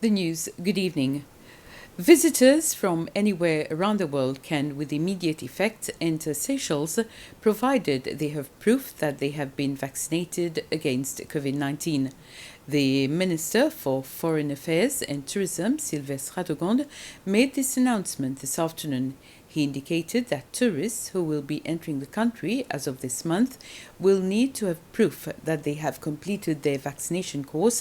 The news, good evening. Visitors from anywhere around the world can, with immediate effect, enter Seychelles, provided they have proof that they have been vaccinated against COVID-19. The Minister for Foreign Affairs and Tourism, Sylvestre Radegonde, made this announcement this afternoon. He indicated that tourists who will be entering the country as of this month will need to have proof that they have completed their vaccination course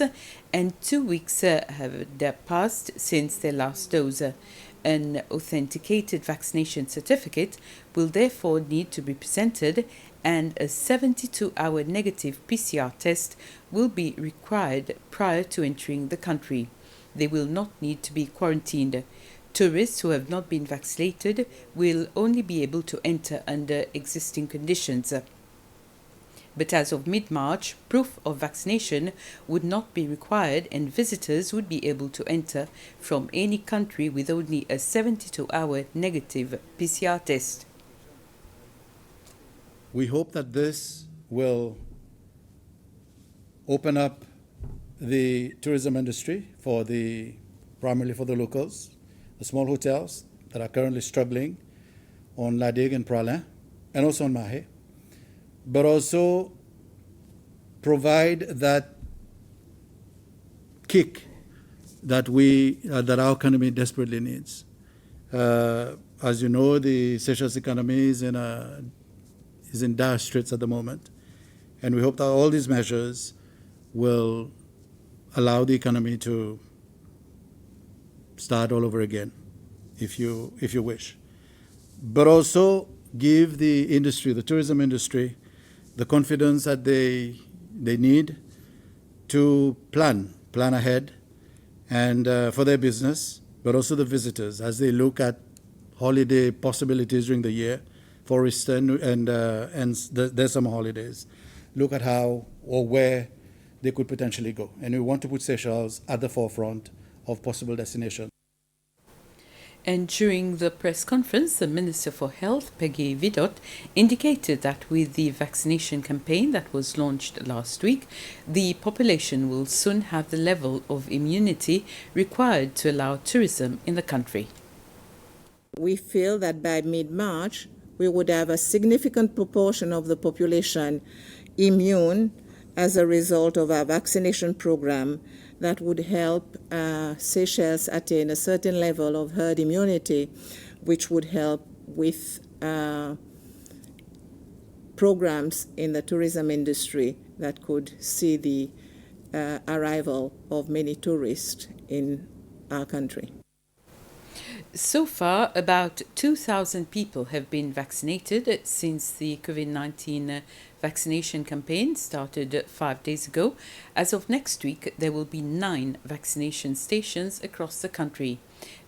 and 2 weeks have passed since their last dose. An authenticated vaccination certificate will therefore need to be presented, and a 72-hour negative PCR test will be required prior to entering the country. They will not need to be quarantined. Tourists who have not been vaccinated will only be able to enter under existing conditions. But as of mid-March, proof of vaccination would not be required, and visitors would be able to enter from any country with only a 72-hour negative PCR test. We hope that this will open up the tourism industry primarily for the locals, the small hotels that are currently struggling on La Digue and Pralin, and also on Mahé, but also provide that kick that our economy desperately needs. As you know, the Seychelles economy is in dire straits at the moment, and we hope that all these measures will allow the economy to start all over again, if you wish, but also give the industry, the tourism industry, the confidence that they need to plan ahead and for their business, but also the visitors as they look at holiday possibilities during the year, for Easter and their summer holidays. Look at how or where they could potentially go, and we want to put Seychelles at the forefront of possible destinations. And during the press conference, the Minister for Health, Peggy Vidot, indicated that with the vaccination campaign that was launched last week, the population will soon have the level of immunity required to allow tourism in the country. We feel that by mid-March, we would have a significant proportion of the population immune as a result of our vaccination program that would help Seychelles attain a certain level of herd immunity, which would help with programs in the tourism industry that could see the arrival of many tourists in our country. So far, about 2,000 people have been vaccinated since the COVID-19 vaccination campaign started 5 days ago. As of next week, there will be 9 vaccination stations across the country.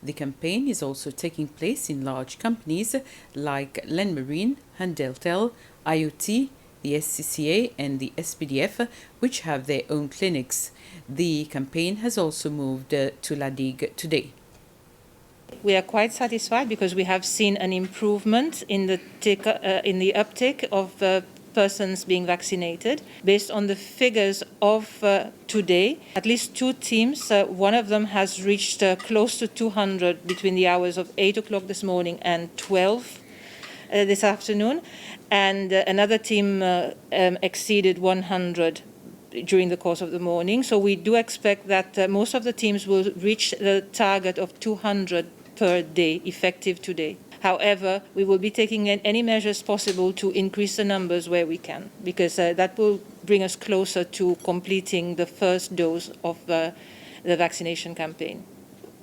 The campaign is also taking place in large companies like Lenmarine, Hundeltel, IoT, the SCCA and the SPDF, which have their own clinics. The campaign has also moved to La Digue today. We are quite satisfied because we have seen an improvement in the uptake of persons being vaccinated. Based on the figures of today, at least 2 teams, one of them has reached close to 200 between the hours of 8 o'clock this morning and 12 this afternoon, and another team exceeded 100 during the course of the morning. So we do expect that most of the teams will reach the target of 200 per day, effective today. However, we will be taking any measures possible to increase the numbers where we can, because that will bring us closer to completing the first dose of the vaccination campaign.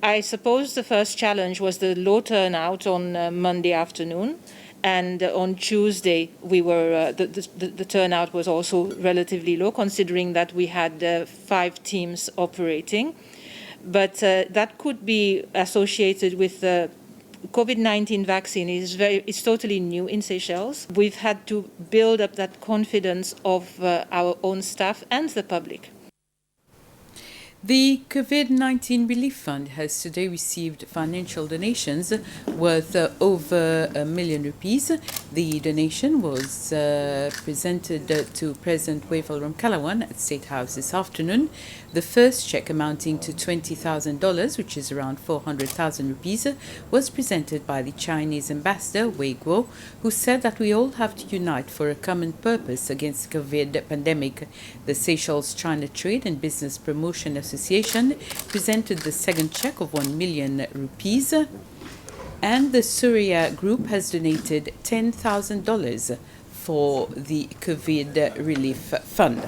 I suppose the first challenge was the low turnout on Monday afternoon. And on Tuesday, the turnout was also relatively low, considering that we had 5 teams operating. But that could be associated with the COVID-19 vaccine. It's totally new in Seychelles. We've had to build up that confidence of our own staff and the public. The COVID-19 Relief Fund has today received financial donations worth over ₹1 million. The donation was presented to President Wavel Ramkalawan at State House this afternoon. The first check amounting to $20,000, which is around 400,000 rupees, was presented by the Chinese ambassador Wei Guo, who said that we all have to unite for a common purpose against the COVID pandemic. The Seychelles China Trade and Business Promotion Association presented the second check of ₹1 million, and the Surya Group has donated $10,000 for the COVID Relief Fund.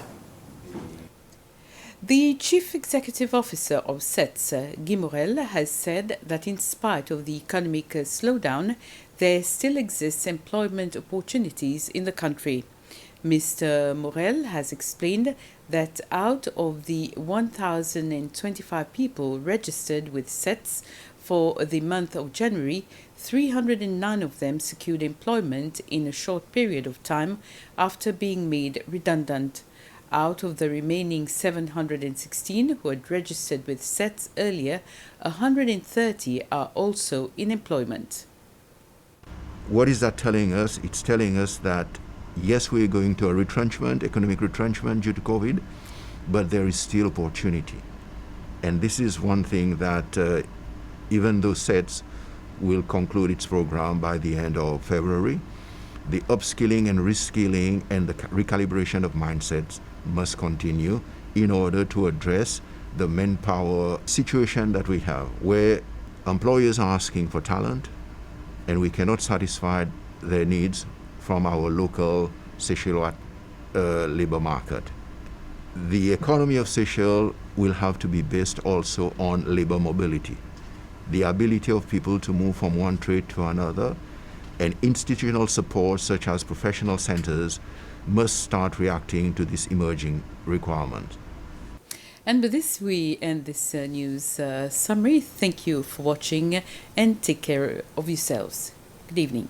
The Chief Executive Officer of SETS, Guy Morel, has said that in spite of the economic slowdown, there still exists employment opportunities in the country. Mr. Morel has explained that out of the 1,025 people registered with SETS for the month of January, 309 of them secured employment in a short period of time after being made redundant. Out of the remaining 716 who had registered with SETS earlier, 130 are also in employment. What is that telling us? It's telling us that yes, we're going to a retrenchment, economic retrenchment due to COVID, but there is still opportunity. And this is one thing that even though SETS will conclude its program by the end of February, the upskilling and reskilling and the recalibration of mindsets must continue in order to address the manpower situation that we have, where employers are asking for talent and we cannot satisfy their needs from our local Seychelles labor market. The economy of Seychelles will have to be based also on labor mobility, the ability of people to move from one trade to another, and institutional support such as professional centers must start reacting to this emerging requirement. And with this, we end this news summary. Thank you for watching and take care of yourselves. Good evening.